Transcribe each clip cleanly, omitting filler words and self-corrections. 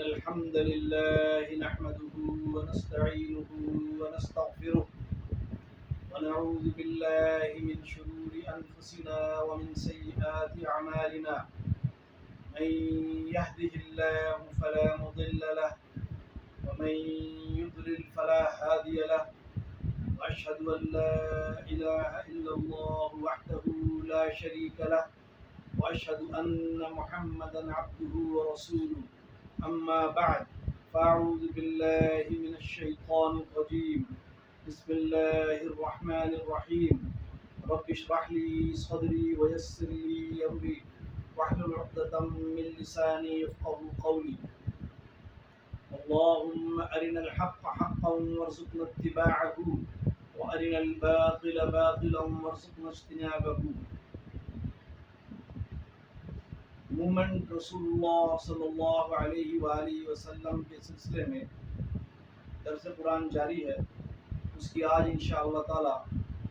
الحمد لله نحمده ونستعينه ونستغفره ونعوذ بالله من شرور أنفسنا ومن سيئات أعمالنا من يهده الله فلا مضل له ومن يضلل فلا هادي له وأشهد أن لا إله إلا الله وحده لا شريك له وأشهد أن محمدا عبده ورسوله أما بعد فأعوذ بالله من الشيطان الرجيم بسم الله الرحمن الرحيم رب اشرح لي صدري ويسر لي أمري واحلل عقدة من لساني يفقهوا قولي اللهم أرنا الحق حقا وارزقنا اتباعه وأرنا الباطل باطلا وارزقنا اجتنابه. مومنٹ رسول اللہ صلی اللہ علیہ وآلہ وسلم کے سلسلے میں درس قرآن جاری ہے. اس کی آج انشاءاللہ تعالی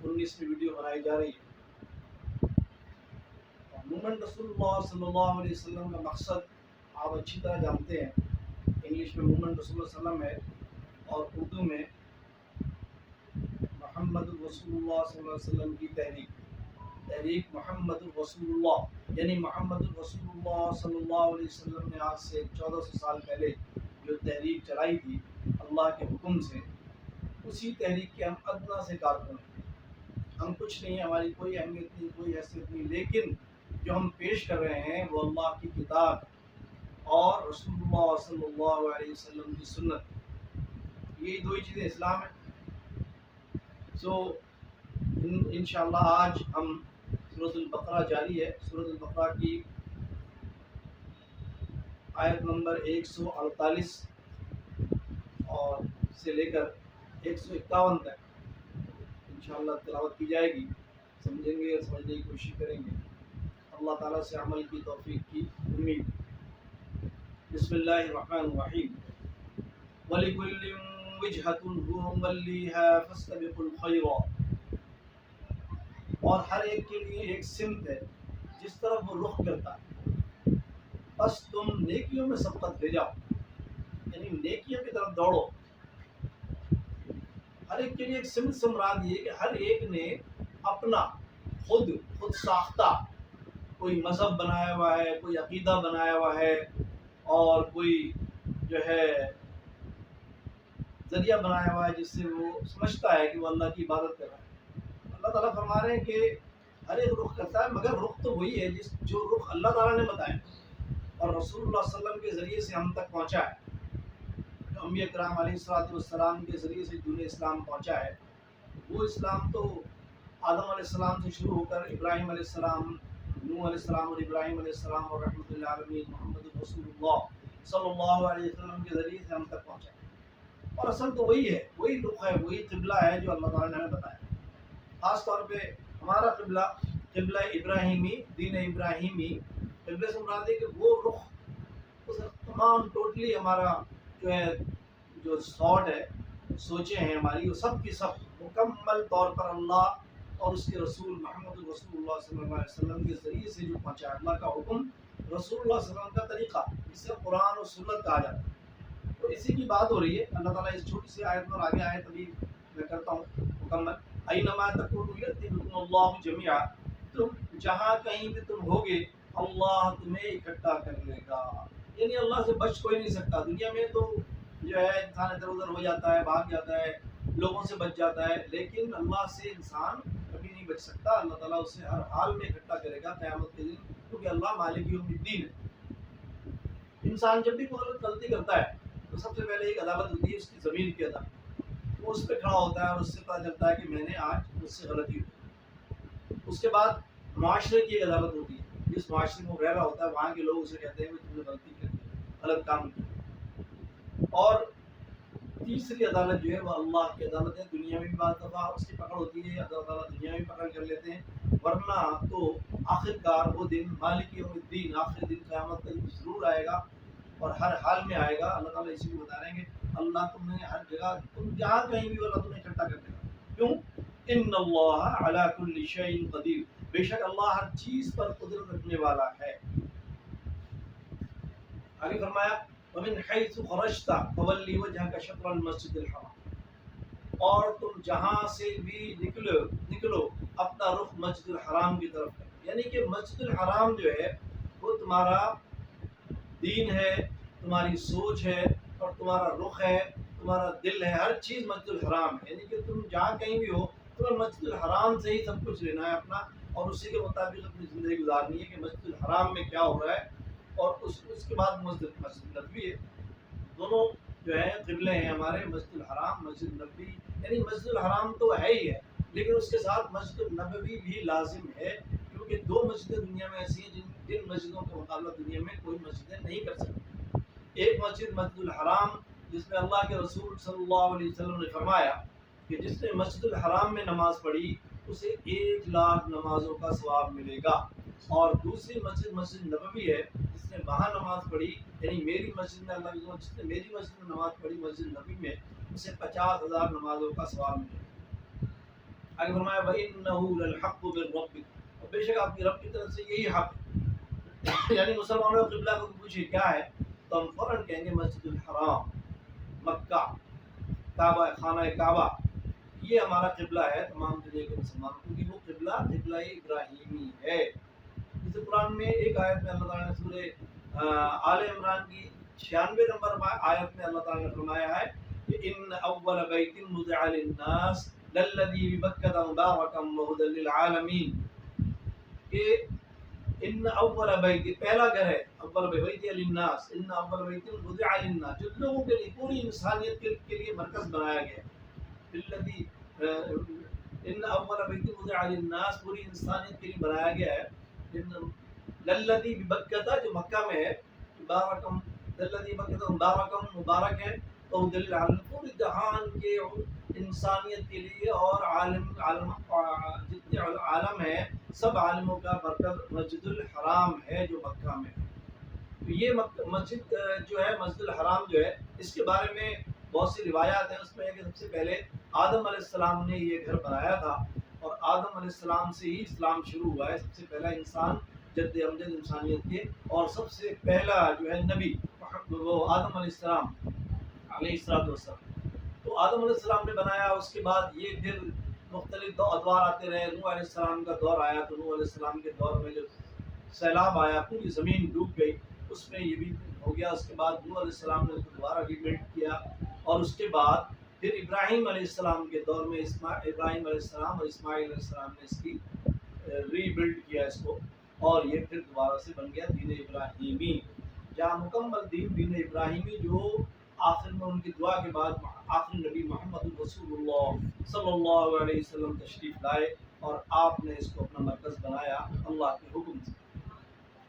19ویں ویڈیو بنائی جا رہی ہے. مومنٹ رسول اللہ صلی اللہ علیہ وسلم کا مقصد آپ اچھی طرح جانتے ہیں. انگلش میں مومنٹ رسول اللہ صلی اللہ علیہ وسلم ہے اور اردو میں محمد رسول اللہ صلی اللہ علیہ وسلم کی تحریک محمد رسول اللہ، یعنی محمد رسول اللہ صلی اللہ علیہ وسلم نے آج سے 1400 سال پہلے جو تحریک چلائی تھی اللہ کے حکم سے، اسی تحریک کے ہم ادنا سے کارکن ہیں. ہم کچھ نہیں، ہماری کوئی اہمیت نہیں، کوئی حیثیت نہیں، لیکن جو ہم پیش کر رہے ہیں وہ اللہ کی کتاب اور رسول اللہ صلی اللہ علیہ وسلم کی سنت. یہی دو ہی چیزیں اسلام ہیں. انشاءاللہ آج ہم سورۃ البقرہ جاری ہے. سورۃ البقرہ کی آیت نمبر 148 اور سے لے کر 151 تک انشاءاللہ تلاوت کی جائے گی. سمجھیں گے اور سمجھنے کی کوشش کریں گے. اللہ تعالیٰ سے عمل کی توفیق کی امید. بسم اللہ الرحمن الرحیم. وَلِكُلٍّ وِجْهَةٌ هُوَ مُوَلِّيهَا فَاسْتَبِقُوا الْخَيْرَاتِ. اور ہر ایک کے لیے ایک سمت ہے جس طرف وہ رخ کرتا ہے، بس تم نیکیوں میں سبقت لے جاؤ، یعنی نیکیوں کی طرف دوڑو. ہر ایک کے لیے ایک سمت سے مراد یہ کہ ہر ایک نے اپنا خود ساختہ کوئی مذہب بنایا ہوا ہے، کوئی عقیدہ بنایا ہوا ہے، اور کوئی جو ہے ذریعہ بنایا ہوا ہے جس سے وہ سمجھتا ہے کہ وہ اللہ کی عبادت کر رہا ہے. اللہ تعالیٰ فرما رہے ہیں کہ ہر ایک رخ کرتا ہے، مگر رخ تو وہی ہے جو رخ اللہ تعالیٰ نے بتایا اور رسول اللہ صلی اللہ علیہ وسلم کے ذریعے سے ہم تک پہنچا ہے. انبیاء کرام علیہ السلام کے ذریعے سے دین اسلام پہنچا ہے. وہ اسلام تو آدم علیہ السلام سے شروع ہو کر ابراہیم علیہ السلام، نوح علیہ السلام اور ابراہیم علیہ السلام اور رحمۃ اللہ علیہ محمد رسول اللہ صلی اللہ علیہ وسلم کے ذریعے سے ہم تک پہنچا ہے. اور اصل تو وہی ہے، وہی رخ ہے، وہی قبلہ ہے جو اللہ تعالیٰ نے ہمیں بتایا. خاص طور پہ ہمارا قبلہ ابراہیمی، دین ابراہیمی. قبلے سے مراد ہے کہ وہ رخ، اس تمام ٹوٹلی ہمارا جو سوچ ہے، سوچیں ہیں ہماری، وہ سب کی سب مکمل طور پر اللہ اور اس کے رسول محمد رسول اللہ صلی اللہ علیہ وسلم کے ذریعے سے جو پہنچا ہے. اللہ کا حکم، رسول اللہ صلی اللہ علیہ وسلم کا طریقہ، اسے قرآن اور سنت کہا جاتا ہے. تو اسی کی بات ہو رہی ہے. اللہ تعالیٰ اس چھوٹی سی آیت میں، اور آگے آیت ابھی میں کرتا ہوں مکمل. اینما تکونوا یأتی بکم اللہ جمیعا. تم جہاں کہیں بھی تم ہوگے اللہ تمہیں اکٹھا کر لے گا. یعنی اللہ سے بچ کوئی نہیں سکتا. دنیا میں تو جو ہے انسان ادھر ادھر ہو جاتا ہے، بھاگ جاتا ہے، لوگوں سے بچ جاتا ہے، لیکن اللہ سے انسان کبھی نہیں بچ سکتا. اللہ تعالیٰ اسے ہر حال میں اکٹھا کرے گا قیامت کے دن، کیونکہ اللہ مالک یوم الدین ہے. انسان جب بھی کوئی غلطی کرتا ہے تو سب سے پہلے ایک عدالت ہوتی ہے اس کی ضمیر کی عدالت. وہ اس پہ کھڑا ہوتا ہے اور اس سے پتہ چلتا ہے کہ میں نے آج مجھ سے غلطی ہوئی. اس کے بعد معاشرے کی ایک عدالت ہوتی ہے. جس معاشرے میں وہ رہ رہا ہوتا ہے وہاں کے لوگ اسے کہتے ہیں کہ تم نے غلطی کی، غلط کام کیا. اور تیسری عدالت جو ہے وہ اللہ کی عدالت ہے. دنیا میں بھی بعض دفعہ اس کی پکڑ ہوتی ہے، اللہ تعالیٰ دنیا میں پکڑ کر لیتے ہیں، ورنہ تو آخرکار وہ دن مالک یوم الدین، آخری دن قیامت کا دن ضرور آئے گا اور ہر حال میں آئے گا. اللہ تعالیٰ اسی کو بتا رہے ہیں کہ اللہ تمہیں ہر جگہ، تم جہاں کہیں بھی اللہ تمہیں اکٹھا کر دے گا. کیوں؟ ان اللہ علی کل شیء قدیر. بے شک اللہ ہر چیز پر قدرت رکھنے والا ہے. آگے فرمایا ومن حیث خرجت فولی وجهك شطر المسجد الحرام، اور تم جہاں سے بھی نکلو اپنا رخ مسجد الحرام کی طرف کرو، یعنی کہ مسجد الحرام جو ہے وہ تمہارا دین ہے، تمہاری سوچ ہے، اور تمہارا رخ ہے، تمہارا دل ہے، ہر چیز مسجد الحرام ہے، یعنی کہ تم جہاں کہیں بھی ہو تمہیں مسجد الحرام سے ہی سب کچھ لینا ہے اپنا، اور اسی کے مطابق اپنی زندگی گزارنی ہے کہ مسجد الحرام میں کیا ہو رہا ہے، اور اس کے بعد مسجد نبوی ہے، دونوں جو ہے قبلے ہیں ہمارے، مسجد الحرام مسجد نبوی، یعنی مسجد الحرام تو ہے ہی ہے، لیکن اس کے ساتھ مسجد النبوی بھی لازم ہے، کیونکہ دو مسجدیں دنیا میں ایسی ہیں جن مسجدوں کے مقابلہ دنیا میں کوئی مسجدیں نہیں کر سکتی۔ ایک مسجد مسجد الحرام، جس میں اللہ کے رسول صلی اللہ علیہ وسلم نے فرمایا کہ جس نے مسجد الحرام میں نماز پڑھی اسے 1,00,000 نمازوں کا ثواب ملے گا، اور دوسری مسجد مسجد نبوی ہے، جس نے وہاں نماز پڑھی، یعنی میری مسجد میں، اللہ کے رسول جس نے میری مسجد میں نماز پڑھی مسجد نبوی میں، اسے 50,000 نمازوں کا ثواب ملے گا۔ آگے فرمایا وَإِنَّهُ لَلْحَقُّ مِن رَّبِّكَ، اور بے شک آپ کی رب کی طرف سے یہی حق ہے، یعنی مسلمانوں کو قبلہ کو پوچھے کیا ہے تو ہم فوراً کہیں گے مسجد الحرام، مکہ، کعبہ، خانہ کعبہ، یہ ہمارا قبلہ ہے تمام دنیا کے مسلمانوں، کیونکہ وہ قبلہ ابراہیمی ہے۔ جیسے قرآن میں ایک آیت میں اللہ تعالیٰ نے سورہ آل عمران کی 96 نمبر آیت میں اللہ تعالیٰ نے فرمایا ہے کہ ان اول بیت وضع للناس للذی ببکۃ مبارکا وہدی للعالمین، کہ ان اول بیت پہلا گھر ہے، اول بیت للناس، ان اول بیت وضع للناس، جو لوگوں کے لیے، پوری انسانیت کے لیے مرکز بنایا گیا ہے، للذی ان اول بیت وضع للناس، پوری انسانیت کے لیے بنایا گیا ہے، للذی ببکۃ جو مکہ میں ہے، مبارکم، للذی ببکۃ مبارکم مبارک ہے، تو دل عالم پوری جہان کے انسانیت کے لیے، اور عالم جتنے عالم ہیں سب عالموں کا مرکز مسجد الحرام ہے جو مکہ میں ہے۔ تو یہ مسجد جو ہے مسجد الحرام جو ہے، اس کے بارے میں بہت سی روایات ہیں، اس میں ہے کہ سب سے پہلے آدم علیہ السلام نے یہ گھر بنایا تھا، اور آدم علیہ السلام سے ہی اسلام شروع ہوا ہے، سب سے پہلا انسان جد امجد انسانیت کے، اور سب سے پہلا جو ہے نبی وہ آدم علیہ السلام علیہ السلام، تو آدم علیہ السلام نے بنایا، اس کے بعد یہ پھر مختلف ادوار آتے رہے، نوح علیہ السلام کا دور آیا، تو نوح علیہ السلام کے دور میں جو سیلاب آیا پوری زمین ڈوب گئی، اس میں یہ بھی ہو گیا، اس کے بعد نوح علیہ السلام نے اس کو دوبارہ ریبلڈ کیا، اور اس کے بعد پھر ابراہیم علیہ السلام کے دور میں ابراہیم علیہ السلام اور اسماعیل علیہ السلام نے اس کی ری بلڈ کیا اس کو، اور یہ پھر دوبارہ سے بن گیا دین ابراہیمی، جہاں مکمل دین ابراہیمی، جو آخر میں ان کی دعا کے بعد آخری نبی محمد رسول اللہ صلی اللہ علیہ وسلم تشریف لائے، اور آپ نے اس کو اپنا مرکز بنایا اللہ کے حکم سے۔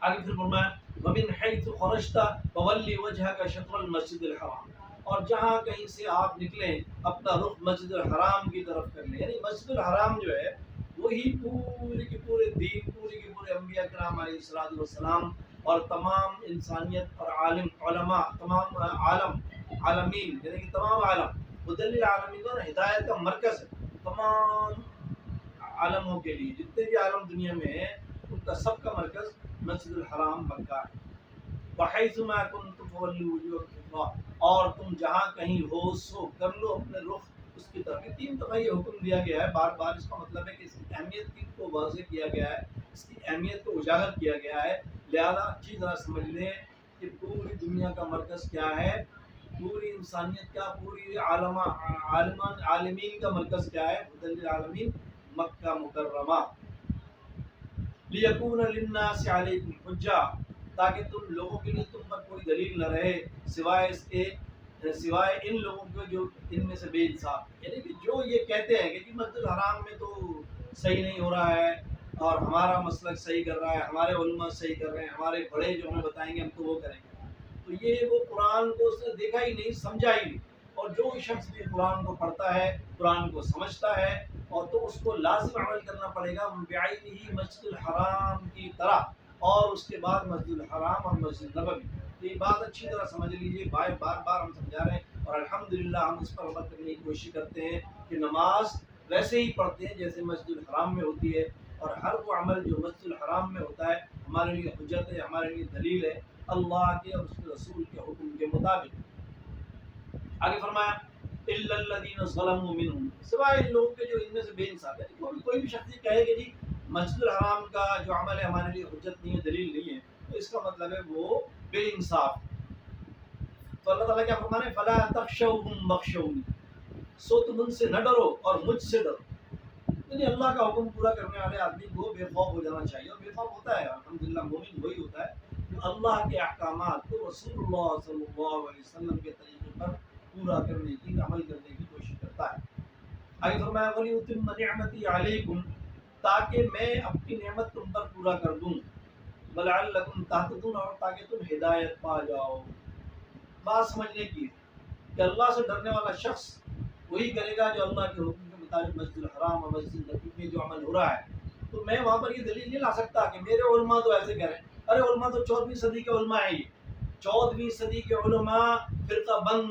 آگے پھر فرمایا وَمِنْ حَيْثُ خَرَجْتَ فَوَلِّ وَجْهَكَ شَطْرَ الْمَسْجِدِ الْحَرَامِ، اور جہاں کہیں سے آپ نکلیں اپنا رخ مسجد الحرام کی طرف کر لیں، یعنی مسجد الحرام جو ہے وہی پورے کے پورے دین، پورے کے پورے انبیاء کرام علیہ الصلوۃ والسلام اور تمام انسانیت اور عالم علماء، تمام عالمین، یعنی کہ تمام عالم، مدل العالمین اور ہدایت کا مرکز ہے تمام عالموں کے لیے، جتنے بھی عالم دنیا میں ہیں ان کا سب کا مرکز مسجد الحرام مکہ ہے۔ وَحَيْثُ مَا كُنْتُمْ فَوَلُّوا وُجُوهَكُمْ، اور تم جہاں کہیں ہو سو کر لو اپنے رخ اس کی طرف۔ 3 دفعہ یہ حکم دیا گیا ہے بار بار، اس کا مطلب ہے کہ اس کی اہمیت کو واضح کیا گیا ہے، اس کی اہمیت کو اجاگر کیا گیا ہے، لہذا اچھی طرح سمجھ لیں کہ پوری دنیا کا مرکز کیا ہے، پوری انسانیت کا، پوری عالمین کا مرکز کیا ہے، مدل العالمین مکہ مکرمہ۔ لِيَكُونَ لِلنَّاسِ عَلَيْكُمْ حُجَّةٌ، تاکہ تم لوگوں کے لیے تم پر کوئی دلیل نہ رہے سوائے اس کے، سوائے ان لوگوں کے جو ان میں سے بے انصاف، یعنی کہ جو یہ کہتے ہیں کہ جی مسجد الحرام میں تو صحیح نہیں ہو رہا ہے، اور ہمارا مسلک صحیح کر رہا ہے، ہمارے علماء صحیح کر رہے ہیں، ہمارے بڑے جو ہمیں بتائیں گے ہم تو وہ کریں گے، تو یہ وہ قرآن کو اس نے دیکھا ہی نہیں، سمجھا ہی نہیں، اور جو شخص بھی قرآن کو پڑھتا ہے، قرآن کو سمجھتا ہے، اور تو اس کو لازم عمل کرنا پڑے گا بعینہ مسجد الحرام کی طرح، اور اس کے بعد مسجد الحرام اور مسجد نبوی، تو یہ بات اچھی طرح سمجھ لیجیے، بار بار ہم سمجھا رہے ہیں، اور الحمدللہ ہم اس پر عمل کرنے کی کوشش کرتے ہیں کہ نماز ویسے ہی پڑھتے ہیں جیسے مسجد الحرام میں ہوتی ہے، اور ہر وہ عمل جو مسجد الحرام میں ہوتا ہے ہمارے لیے حجت ہے، ہمارے لیے دلیل ہے اللہ کے اور اس کے رسول کے حکم کے مطابق۔ آگے فرمایا الا الذين ظلموا منهم، سوائے ان لوگوں کے جو ان میں سے بے انصاف ہے۔ کوئی بھی شخص یہ کہے کہ جی مسجد الحرام کا جو عمل ہے ہمارے لیے حجت نہیں ہے، دلیل نہیں ہے، تو اس کا مطلب ہے وہ بے انصاف۔ تو اللہ تعالیٰ کیا فرمانے فلا تخشوهم واخشوني، سو تم ان سے نہ ڈرو اور مجھ سے ڈرو۔ یعنی اللہ کا حکم پورا کرنے والے آدمی کو بے خوف ہو جانا چاہیے، اور بے خوف ہوتا ہے الحمدللہ، مومن وہی ہوتا ہے جو اللہ کے احکامات کو رسول اللہ صلی اللہ علیہ وسلم کے طریقے پر پورا کرنے کی، عمل کرنے کی کوشش کرتا ہے۔ آگے فرمایا وَلِيُتِمَّ نِعْمَتِي عَلَيْكُمْ، تاکہ میں اپنی نعمت تم پر پورا کر دوں، وَلَعَلَّكُمْ تَهْتَدُونَ، اور تاکہ تم ہدایت پا جاؤ۔ بات سمجھنے کی کہ اللہ سے ڈرنے والا شخص وہی کرے گا جو اللہ کے حکم کے مطابق مسجد الحرام اور مسجد نبوی میں جو عمل ہو رہا ہے۔ تو میں وہاں پر یہ دلیل نہیں لا سکتا کہ میرے علماء تو ایسے کریں، ارے علماء تو 14ویں صدی کے علماء ہیں، یہ 14ویں صدی کے علماء فرقہ بند،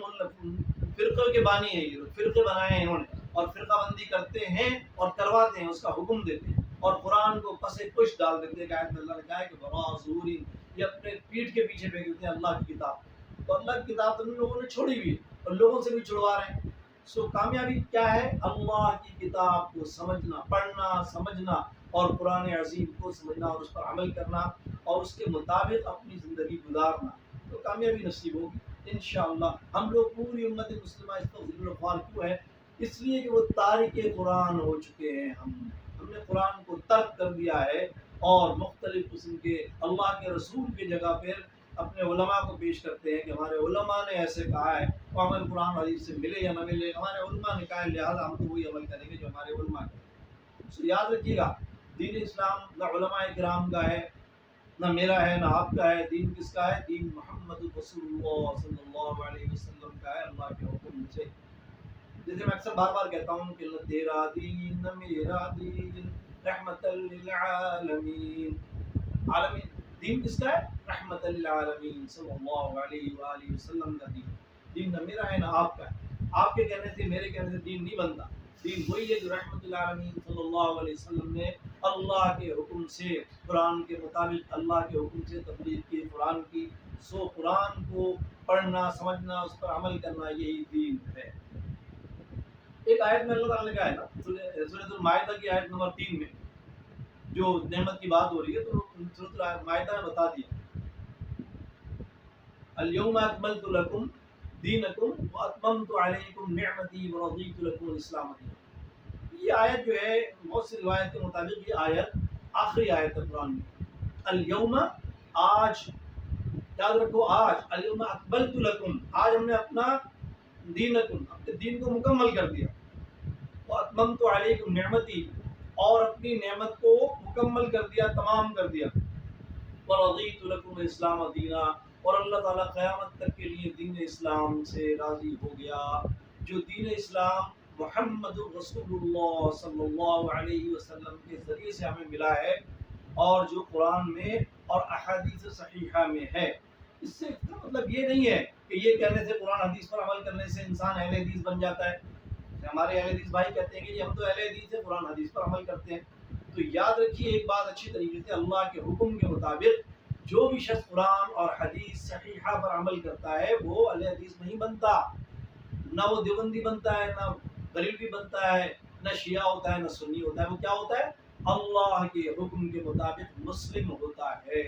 فرقے کے بانی ہیں، یہ فرقے بنائے ہیں انہوں نے، اور فرقہ بندی کرتے ہیں اور کرواتے ہیں، اس کا حکم دیتے ہیں، اور قرآن کو پس پش ڈال دیتے ہیں کہ آیت میں اللہ نے کہا ہے کہ وراء ظہورہم، یہ اپنے پیٹھ کے پیچھے پھینک دیتے ہیں اللہ کی کتاب۔ تو اللہ کی کتاب تو ان لوگوں نے چھوڑی ہوئی ہے اور لوگوں سے بھی چھڑوا رہے ہیں۔ سو کامیابی کیا ہے؟ اللہ کی کتاب کو سمجھنا، پڑھنا، سمجھنا، اور قرآن عظیم کو سمجھنا اور اس پر عمل کرنا اور اس کے مطابق اپنی زندگی گزارنا، تو کامیابی نصیب ہوگی انشاءاللہ۔ ہم لوگ پوری امت مسلمہ اس پر ذل و خوار کیوں ہے؟ اس لیے کہ وہ تارک قرآن ہو چکے ہیں، ہم نے قرآن کو ترک کر دیا ہے اور مختلف قسم کے اللہ کے رسول کی جگہ پر اپنے علماء کو پیش کرتے ہیں کہ ہمارے علماء نے ایسے کہا ہے، وہ عمل قرآن حدیث سے ملے یا نہ ملے، ہمارے علماء نے کہا ہے لہٰذا ہم تو وہی عمل کریں گے جو ہمارے علماء کریں۔ سو یاد رکھیے گا دین اسلام نہ علماء کرام کا ہے، نہ میرا ہے، نہ آپ کا ہے، دین کس کا ہے؟ دین محمد رسول اللہ صلی اللہ علیہ وسلم کا ہے، اللہ کے حکم سے۔ جیسے میں اکثر بار بار کہتا ہوں کہ تیرا دین نہ میرا دین رحمت للعالمین، عالمین دین کس کا ہے؟ رحمت للعالمین صلی اللہ علیہ وآلہ وسلم کا دین۔ دین نہ میرا ہے نہ آپ کا ہے، آپ کے کہنے سے میرے کہنے سے دین نہیں بنتا، دین وہی ہے جو رحمت للعالمین صلی اللہ علیہ وسلم نے اللہ کے حکم سے، قرآن کے مطابق اللہ کے حکم سے تبلیغ کی قرآن کی۔ سو قرآن کو پڑھنا، سمجھنا، اس پر عمل کرنا، یہی دین ہے۔ ایک آیت میں اللہ تعالیٰ نے کہا ہے نا سورۃ المائدہ کی آیت نمبر 3 میں جو نعمت کی بات ہو رہی ہے، تو سورۃ المائدہ میں بتا دیا الیوم اکملت لکم دینکم واتممت علیکم نعمتی ورضیت لکم الاسلام دینا۔ یہ آیت جو ہے بہت سی روایت کے مطابق یہ آیت آخری آیت ہے قرآن میں۔ الیوم، آج، یاد رکھو آج، الیوم اکملت لکم، آج ہم نے اپنا دینکم، اپنے دین کو مکمل کر دیا، واتممت علیکم نعمتی، اور اپنی نعمت کو مکمل کر دیا، تمام کر دیا، ورضیت لکم الاسلام دینا، اور اللہ تعالیٰ قیامت تک کے لیے دین اسلام سے راضی ہو گیا۔ جو دین اسلام محمد رسول اللہ صلی اللہ علیہ وسلم کے ذریعے سے ہمیں ملا ہے، اور جو قرآن میں اور احادیث صحیحہ میں ہے۔ اس سے اس کا مطلب یہ نہیں ہے کہ یہ کہنے سے قرآن حدیث پر عمل کرنے سے انسان اہل حدیث بن جاتا ہے۔ ہمارے اہل حدیث بھائی کہتے ہیں کہ یہ ہم تو اہل حدیث سے قرآن حدیث پر عمل کرتے ہیں۔ تو یاد رکھیے ایک بات اچھی طریقے سے، اللہ کے حکم کے مطابق جو بھی شخص قرآن اور حدیث صحیحہ پر عمل کرتا ہے وہ اہل حدیث نہیں بنتا، نہ وہ دیوبندی بنتا ہے، نہ بریلوی بنتا ہے، نہ شیعہ ہوتا ہے، نہ سنی ہوتا ہے، وہ کیا ہوتا ہے؟ اللہ کے حکم کے مطابق مسلم ہوتا ہے۔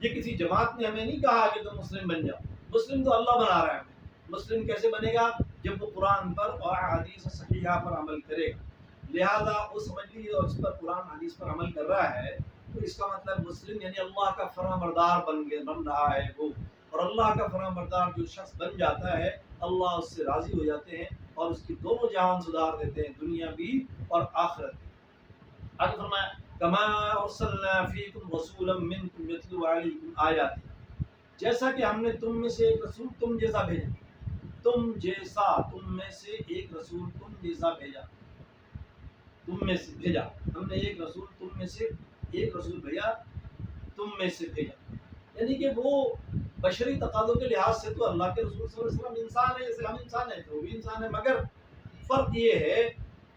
یہ کسی جماعت نے ہمیں نہیں کہا کہ تم مسلم بن جاؤ، مسلم تو اللہ بنا رہا ہے ہمیں۔ مسلم کیسے بنے گا؟ جب وہ قرآن پر اور حدیث صحیحہ پر عمل کرے گا۔ لہذا وہ سمجھ لیجیے اور اس پر قرآن حدیث پر عمل کر رہا ہے تو اس کا مطلب مسلم یعنی اللہ کا فرمانبردار بن رہا ہے وہ، اور اللہ کا فرمانبردار جو شخص بن جاتا ہے اللہ اس سے راضی ہو جاتے ہیں اور اس کی دونوں جہان سدھار دیتے ہیں، دنیا بھی اور آخرت بھی۔ آگے فرمایا کما ارسلنا فیکم رسولا منکم یتلو علیکم آیاتنا، جیسا کہ ہم نے تم میں سے ایک رسول تم جیسا بھیجا، تم میں سے ایک رسول تم جیسا بھیجا، تم میں سے بھیجا، ہم نے ایک رسول تم میں سے ایک رسول بھیجا، تم میں سے بھیجا، یعنی کہ وہ بشری تقاضوں کے لحاظ سے تو اللہ کے رسول صلی اللہ علیہ وسلم انسان ہے جیسے ہم انسان ہیں، وہ بھی انسان ہے، مگر فرق یہ ہے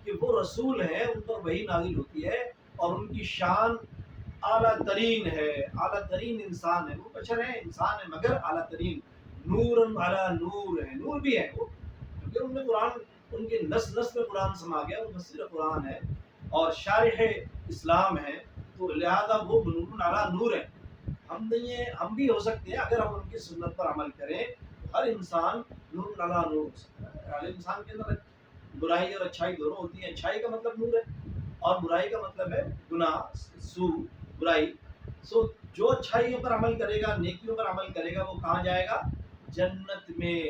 کہ وہ رسول ہیں، ان پر وحی نازل ہوتی ہے اور ان کی شان اعلیٰ ترین ہے، اعلیٰ ترین انسان ہے، وہ بشر ہے، انسان ہے مگر اعلیٰ ترین، نور علی نور ہے، نور بھی ہے وہ، کیونکہ ان میں قرآن، ان کے نس نس میں قرآن سما گیا، وہ مفسر قرآن ہے اور شارح اسلام ہے، تو لہذا وہ نور علی نور ہے۔ ہم نہیں ہیں، ہم بھی ہو سکتے ہیں اگر ہم ان کی سنت پر عمل کریں، تو ہر انسان نور علی نور ہو سکتا ہے۔ ہر انسان کے اندر برائی اور اچھائی دونوں ہوتی ہیں، اچھائی کا مطلب نور ہے اور برائی کا مطلب ہے گناہ، سو، برائی۔ سو جو اچھائیوں پر عمل کرے گا، نیکیوں پر عمل کرے گا، وہ کہاں جائے گا؟ جنت میں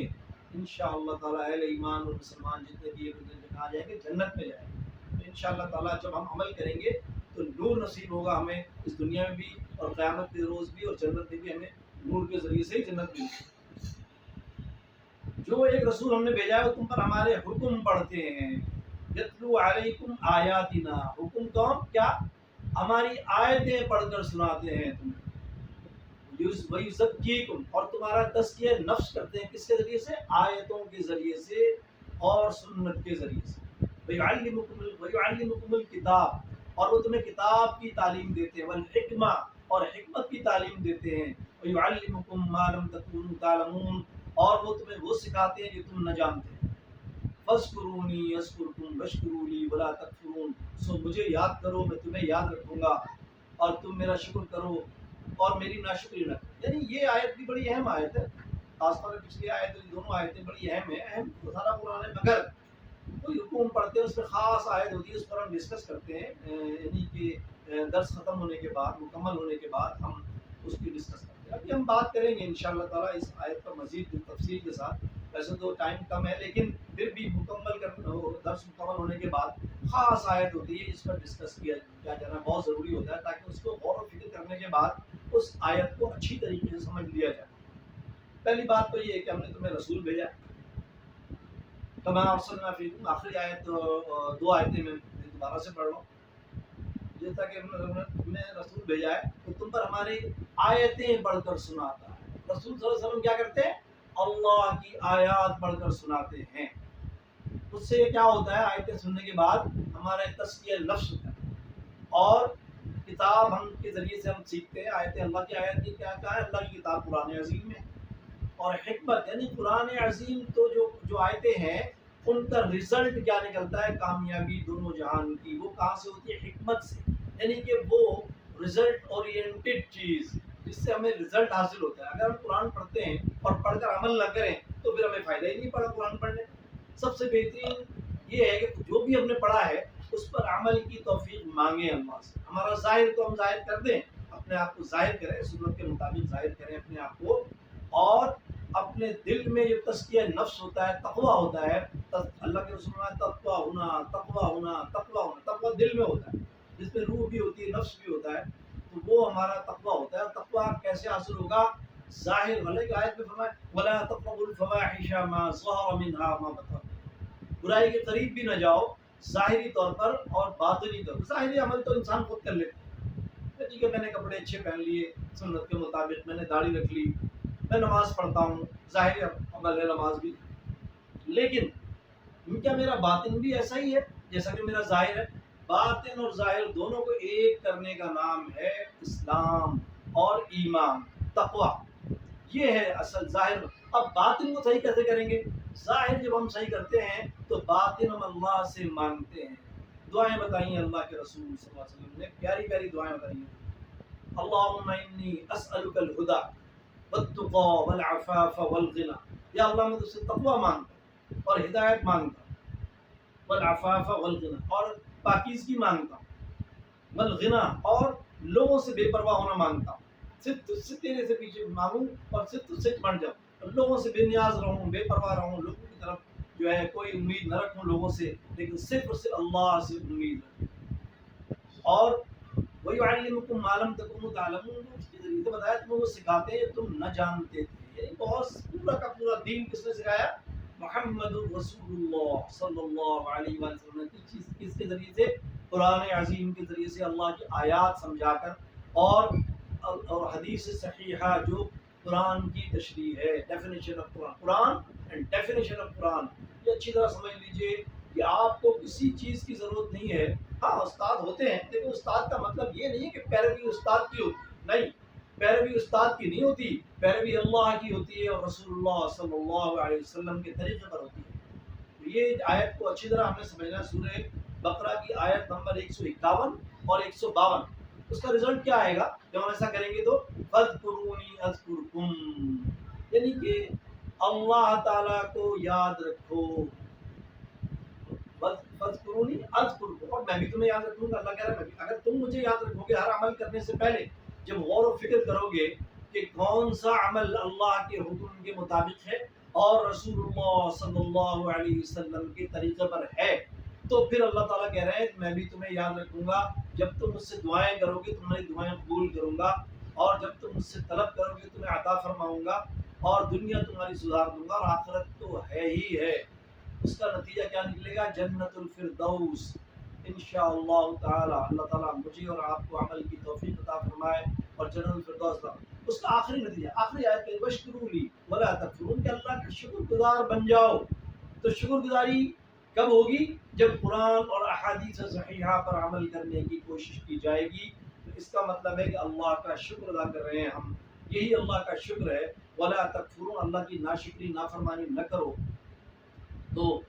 انشاءاللہ تعالیٰ۔ اہل ایمان اور مسلمان جتنے بھی کہاں جائیں گے؟ جنت میں جائیں گے۔ تو انشاءاللہ تعالیٰ جب ہم عمل کریں گے تو نور نصیب ہوگا ہمیں، اس دنیا میں بھی اور قیامت کے روز بھی، اور جنت میں بھی ہمیں نور کے ذریعے سے ہی جنت ملے۔ جو ایک رسول ہم نے بھیجا ہے وہ تم پر ہمارے حکم پڑھتے ہیں، یتلو علیکم آیاتنا، حکم کون؟ کیا؟ ہماری آیتیں پڑھ کر سناتے ہیں تمہیں، وَيُزَكِّيكُمْ، اور تمہارا تزکیہ نفس کرتے ہیں، کس کے ذریعے سے؟ آیتوں کے ذریعے سے اور سنت کے ذریعے سے۔ وَيُعَلِّمُكُمُ الْكِتَابَ، اور وہ تمہیں کتاب کی تعلیم دیتے ہیں، والحکمہ، اور حکمت کی تعلیم دیتے ہیں، وَيُعَلِّمُكُم مَّا لَمْ تَكُونُوا تَعْلَمُونَ، اور وہ تمہیں وہ سکھاتے ہیں جو تم نہ جانتے۔ فَاذْكُرُونِي يَذْكُرْكُمْ وَاشْكُرُوا لِي وَلَا تَكْفُرُونَ، سو مجھے یاد کرو، میں تمہیں یاد رکھوں گا، اور تم میرا شکر کرو اور میری ناشکری نہ کرو۔ یعنی یہ آیت بھی بڑی اہم آیت ہے، خاص طور پہ پچھلی آیت، دونوں آیتیں بڑی اہم ہیں، اہم تو سارا قرآن ہے، مگر کوئی حکم پڑھتے ہیں اس پہ خاص آیت ہوتی ہے، اس پر ہم ڈسکس کرتے ہیں، یعنی کہ درس ختم ہونے کے بعد، مکمل ہونے کے بعد ہم اس کی ڈسکس کرتے ہیں۔ ابھی ہم بات کریں گے انشاءاللہ تعالیٰ اس آیت پر مزید تفصیل کے ساتھ، ویسے تو ٹائم کم ہے لیکن پھر بھی درس مکمل ہونے کے بعد خاص آیت ہوتی ہے، اس پر ڈسکس کیا جانا بہت ضروری ہوتا ہے، تاکہ اس کو غور و فکر کرنے کے بعد اس آیت کو اچھی طریقے سے سمجھ لیا جائے۔ پہلی بات تو یہ ہے کہ ہم نے تمہیں رسول بھیجا، کما ارسلنا فیکم، آخری آیت، دو آیتیں میں دوبارہ سے پڑھ رہا ہوں، جیسا کہ ہم نے تمہیں رسول بھیجا ہے تو تم پر ہماری آیتیں پڑھ کر سناتا ہے۔ رسول صلی اللہ علیہ وسلم کیا کرتے ہیں؟ اللہ کی آیات پڑھ کر سناتے ہیں۔ اس سے کیا ہوتا ہے؟ آیتیں سننے کے بعد ہمارا تزکیہ نفس ہوتا ہے، اور کتاب ہم کے ذریعے سے ہم سیکھتے ہیں۔ آیتیں اللہ کی، آیت کی کیا ہے؟ اللہ کی کتاب قرآن عظیم میں، اور حکمت یعنی قرآن عظیم تو جو آیتیں ہیں ان کا رزلٹ کیا نکلتا ہے؟ کامیابی دونوں جہان کی، وہ کہاں سے ہوتی ہے؟ حکمت سے، یعنی کہ وہ رزلٹ اورینٹڈ چیز جس سے ہمیں رزلٹ حاصل ہوتا ہے۔ اگر ہم قرآن پڑھتے ہیں اور پڑھ کر عمل نہ کریں تو پھر ہمیں فائدہ ہی نہیں پڑا قرآن پڑھنے۔ سب سے بہترین یہ ہے کہ جو بھی ہم نے پڑھا ہے اس پر عمل کی توفیق مانگیں اللہ سے۔ ہمارا ظاہر تو ہم ظاہر کر دیں، اپنے آپ کو ظاہر کریں، سنت کے مطابق ظاہر کریں اپنے آپ کو، اور اپنے دل میں جو تزکیہ نفس ہوتا ہے، تقویٰ ہوتا ہے، اللہ کے رسول نے تقویٰ ہونا، تقویٰ ہونا، تقویٰ ہونا، تقویٰ دل میں ہوتا ہے، جس میں روح بھی ہوتی ہے، نفس بھی ہوتا ہے، تو وہ ہمارا تقویٰ ہوتا ہے۔ اور تقویٰ کیسے حاصل ہوگا؟ ظاہر والے کی آیت میں فرمایا وَلَا تَقْرَبُوا الْفَوَاحِشَ مَا ظَهَرَ مِنْهَا مَا بَطَنَ، برائی کے قریب بھی نہ جاؤ، ظاہری طور پر اور باطنی طور پر۔ ظاہری عمل تو انسان خود کر لیتا ہے، ٹھیک ہے، میں نے کپڑے اچھے پہن لیے سنت کے مطابق، میں نے داڑھی رکھ لی، میں نماز پڑھتا ہوں، ظاہری عمل ہے نماز بھی، لیکن کیا میرا باطن بھی ایسا ہی ہے جیسا کہ میرا ظاہر ہے؟ باطن اور ظاہر دونوں کو ایک کرنے کا نام ہے اسلام اور ایمان، تقویٰ، یہ ہے اصل ظاہر۔ اب باطن کو صحیح کیسے کریں گے؟ ظاہر جب ہم صحیح کرتے ہیں تو باطن ہم اللہ سے مانگتے ہیں، دعائیں بتائیں اللہ کے رسول صلی اللہ علیہ وسلم نے، پیاری پیاری دعائیں بتائیں، اللہم انی اسألک الہدی والتقی والعفاف والغنی، یا اللہ میں تجھ سے تقویٰ مانگتا ہوں اور ہدایت مانگتا ہوں، والعفاف والغنی، اور پاکیزگی مانگتا ہوں، والغنی، اور لوگوں سے بے پرواہ ہونا مانگتا ہوں، صرف تجھ سے، تیرے سے پیچھے مانگوں اور صرف تجھ سے بن جاؤں، اور لوگوں سے بے نیاز رہوں، بے پرواہ رہوں، لوگوں کی طرف جو ہے کوئی امید نہ رکھوں لوگوں سے، لیکن صرف اور صرف اللہ سے امید رکھوں۔ اور وَيُعَلِّمُكُم مَّا لَمْ تَكُونُوا تَعْلَمُونَ، اس کے ذریعے سے بتایا تمہیں وہ سکھاتے ہیں تم نہ جانتے تھے، یعنی بہت پورا کا پورا دین کس نے سکھایا؟ محمد الرسول اللہ صلی اللہ علیہ وسلم نے، کس کے ذریعے سے؟ قرآن عظیم کے ذریعے سے، اللہ کی آیات سمجھا کر، اور حدیث صحیحہ جو قرآن کی تشریح ہے، definition of Quran, Quran and definition of Quran, یہ اچھی طرح سمجھ لیجئے۔ کہ آپ کو کسی چیز کی ضرورت نہیں ہے. ہاں استاد ہوتے ہیں، لیکن استاد کا مطلب یہ نہیں ہے کہ پیروی استاد کی ہوتی نہیں. پیروی استاد کی نہیں ہوتی، پیروی اللہ کی ہوتی ہے اور رسول اللہ صلی اللہ علیہ وسلم کے طریقے پر ہوتی ہے. تو یہ آیت کو اچھی طرح ہمیں سمجھنا. سورہ بقرہ کی آیت نمبر 151 اور 152. اس کا رزلٹ کیا آئے گا جب ہم ایسا کریں گے؟ تو فَاذْكُرُونِي أَذْكُرْكُمْ، یعنی کہ اللہ تعالیٰ کو یاد رکھو. فَاذْكُرُونِي أَذْكُرْكُمْ، اور میں بھی تمہیں یاد رکھوں گا. اللہ کہہ رہا ہے اگر تم مجھے یاد رکھو گے ہر عمل کرنے سے پہلے، جب غور و فکر کرو گے کہ کون سا عمل اللہ کے حکم کے مطابق ہے اور رسول اللہ صلی اللہ علیہ وسلم کے طریقے پر ہے، تو پھر اللہ تعالیٰ کہہ رہے ہیں میں بھی تمہیں یاد رکھوں گا. جب تم مجھ سے دعائیں کرو گے تمہاری دعائیں قبول کروں گا، اور جب تم مجھ سے طلب کرو گے تمہیں عطا فرماؤں گا، اور دنیا تمہاری سدھار دوں گا، اور آخرت تو ہے ہی ہے. اس کا نتیجہ کیا نکلے گا؟ جنت الفردوس انشاءاللہ تعالی. اللہ تعالیٰ مجھے اور آپ کو عمل کی توفیق عطا فرمائے اور جنت الفردوس کا. اس کا آخری نتیجہ، آخری آیت کہ وَاشْكُرُوا لِي وَلَا تَكْفُرُونَ، کہ اللہ کا شکر گزار بن جاؤ. تو شکر گزاری کب ہوگی؟ جب قرآن اور احادیث صحیحہ پر عمل کرنے کی کوشش کی جائے گی. تو اس کا مطلب ہے کہ اللہ کا شکر ادا کر رہے ہیں ہم، یہی اللہ کا شکر ہے. وَلَا تَكْفُرُونَ، اللہ کی ناشکری نافرمانی نہ کرو. تو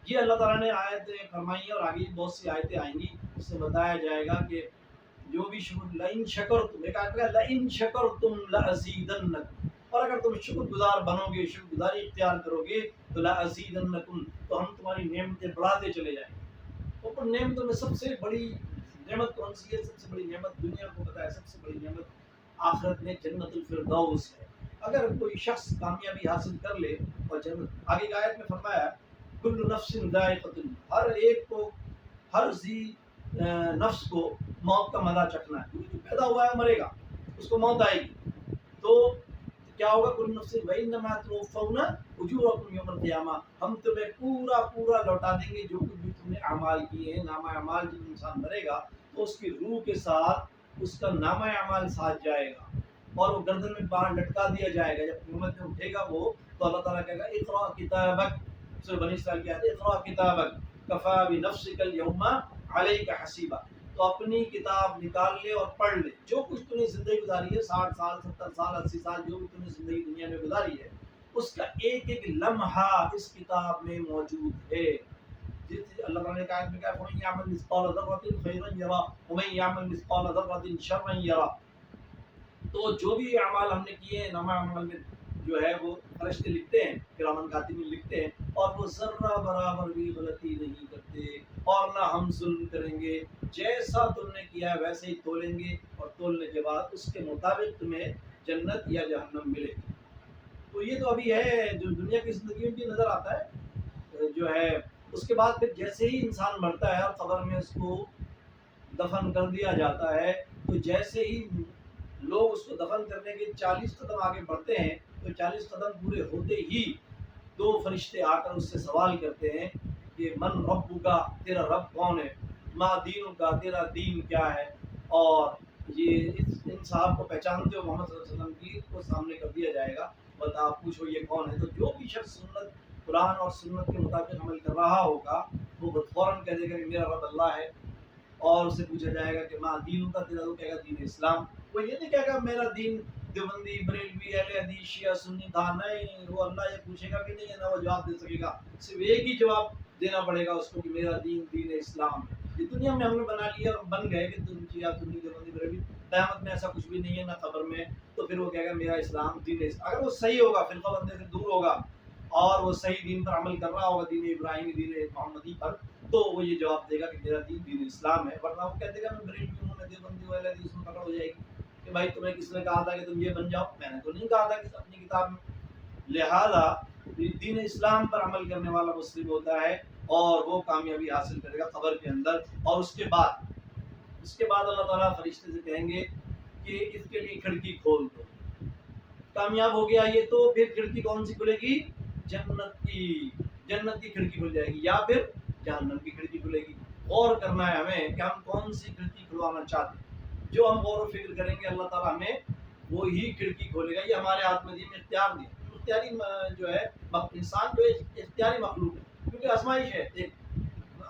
یہ اللہ تعالیٰ نے آیتیں فرمائی ہیں، اور آگے بہت سی آیتیں آئیں گی اس سے بتایا جائے گا کہ جو بھی شکر لَإِن شَكَرْتُمْ، ایک آیت ہے لَإِن شَكَرْتُمْ لَأَزِيدَنَّكُمْ، اور اگر تم شکر گزار بنو گے، شکر گزاری اختیار کرو گے تو لَأَزِيدَنَّكُمْ، تو ہم تمہاری نعمتیں بڑھاتے چلے جائیں گے. اور نعمتوں میں سب سے بڑی نعمت کون سی ہے؟ سب سے بڑی نعمت دنیا کو پتہ ہے، سب سے بڑی نعمت آخرت میں جنت الفردوس ہے. اگر کوئی شخص کامیابی حاصل کر لے اور جنت، آگے کی آیت میں فرمایا کل نفس ذائقۃ، ہر ایک کو، ہر ذی نفس کو موت کا مزہ چکھنا ہے. جو پیدا ہوا ہے مرے گا، اس کو موت آئے گی. تو کیا ہوگا؟ کل نفس وَإِنَّمَا تُوَفَّوْنَ أُجُورَكُمْ يَوْمَ الْقِيَامَةِ، ہم تمہیں پورا پورا لوٹا دیں گے جو کچھ بھی تم نے اعمال کیے ہیں. نامہ اعمال جب انسان مرے گا تو اس کی روح کے ساتھ اس کا نامہ اعمال ساتھ جائے گا، اور وہ گردن میں باہر لٹکا دیا جائے گا. جب قیامت میں اٹھے گا وہ، تو اللہ تعالیٰ کہے گا اقرأ کتابک، سورہ بنی اسرائیل کی آیت ہے اقرأ کتابک کفیٰ بنفسک اليوم علیک حسیبا. تو اپنی کتاب نکال لے اور پڑھ لے. جو کچھ تم نے زندگی گزاری ہے، 60 سال 70 سال 80 سال جو بھی تم نے زندگی دنیا میں گزاری ہے، اس کا ایک ایک لمحہ اس کتاب میں موجود ہے. اللہ تعالیٰ نے کہا کہ وَمَن يَعْمَلْ مِثْقَالَ ذَرَّةٍ خَيْرًا يَرَهُ وَمَن يَعْمَلْ مِثْقَالَ ذَرَّةٍ شَرًّا يَرَهُ. تو جو بھی اعمال ہم نے کیے ہیں، نامہ اعمال میں جو ہے وہ فرشتے لکھتے ہیں، کرامن کاتبین لکھتے ہیں، اور وہ ذرہ برابر بھی غلطی نہیں کرتے، اور نہ ہم ظلم کریں گے. جیسا تم نے کیا ہے ویسے ہی تولیں گے، اور تولنے کے بعد اس کے مطابق تمہیں جنت یا جہنم ملے. تو یہ تو ابھی ہے جو دنیا کی زندگی میں بھی نظر آتا ہے جو ہے. اس کے بعد پھر جیسے ہی انسان مرتا ہے اور قبر میں اس کو دفن کر دیا جاتا ہے، تو جیسے ہی لوگ اس کو دفن کرنے کے 40 قدم آگے بڑھتے ہیں، تو 40 قدم پورے ہوتے ہی دو فرشتے آ کر اس سے سوال کرتے ہیں کہ من ربک، تیرا رب کون ہے؟ ما دینک، تیرا دین کیا ہے؟ اور یہ ان صاحب کو پہچانتے ہو محمد صلی اللہ علیہ وسلم کی، کو سامنے کر دیا جائے گا، بتا پوچھو یہ کون ہے. تو جو بھی شخص سنت، قرآن اور سنت کے مطابق عمل کر رہا ہوگا وہ فوراً کہہ دے گا کہ میرا رب اللہ ہے. اور اسے پوچھا جائے گا کہ ماں دین کا، تیرا تو کہے گا دین اسلام. وہ یہ نہیں کہے گا میرا دین دیوبندی، بریلوی، اہل حدیث، شیعہ، سنی تھا. نہیں، وہ اللہ یہ پوچھے گا بھی نہیں ہے، نہ وہ جواب دے سکے گا. صرف ایک ہی جواب دینا پڑے گا اس کو کہ میرا دین دین اسلام ہے. یہ دنیا میں ہم نے بنا لیا اور بن گئے کہ تم شیعہ، سنی، دیوبندی، بریلوی. قیامت میں ایسا کچھ بھی نہیں ہے، نہ قبر میں. تو پھر وہ کہے گا میرا اسلام دین اسلام. اگر وہ صحیح ہوگا، فرقہ بندے سے دور ہوگا اور وہ صحیح دین پر عمل کر رہا ہوگا، دین ابراہیمی، دین محمدی پر، تو وہ یہ جواب دے گا کہ میرا دین دین اسلام ہے. ورنہ وہ کہتے گا میں بریلوی ہوں، میں دیوبندی ہوں، اہل حدیث میں پکڑ ہو جائے گی کہ بھائی تمہیں کس نے کہا تھا کہ تم یہ بن جاؤ؟ میں نے تو نہیں کہا تھا کہ اپنی کتاب میں. لہذا دین اسلام پر عمل کرنے والا مسلم ہوتا ہے اور وہ کامیابی حاصل کرے گا قبر کے اندر. اور اس کے بعد اللہ تعالیٰ فرشتے سے کہیں گے کہ اس کے لیے کھڑکی کھول دو. کامیاب ہو گیا یہ، تو پھر کھڑکی کون سی کھلے گی؟ جنت کی کھڑکی کھل جائے گی، یا پھر جہنم کی کھڑکی کھلے گی. غور کرنا ہے ہمیں کہ ہم کون سی کھڑکی کھلوانا چاہتے ہیں. جو ہم غور و فکر کریں گے اللہ تعالیٰ ہمیں وہی کھڑکی کھولے گا. یہ ہمارے ہاتھ میں دین اختیار دیا. اختیاری جو ہے انسان جو ہے اختیاری مخلوق ہے، کیونکہ آزمائش ہے.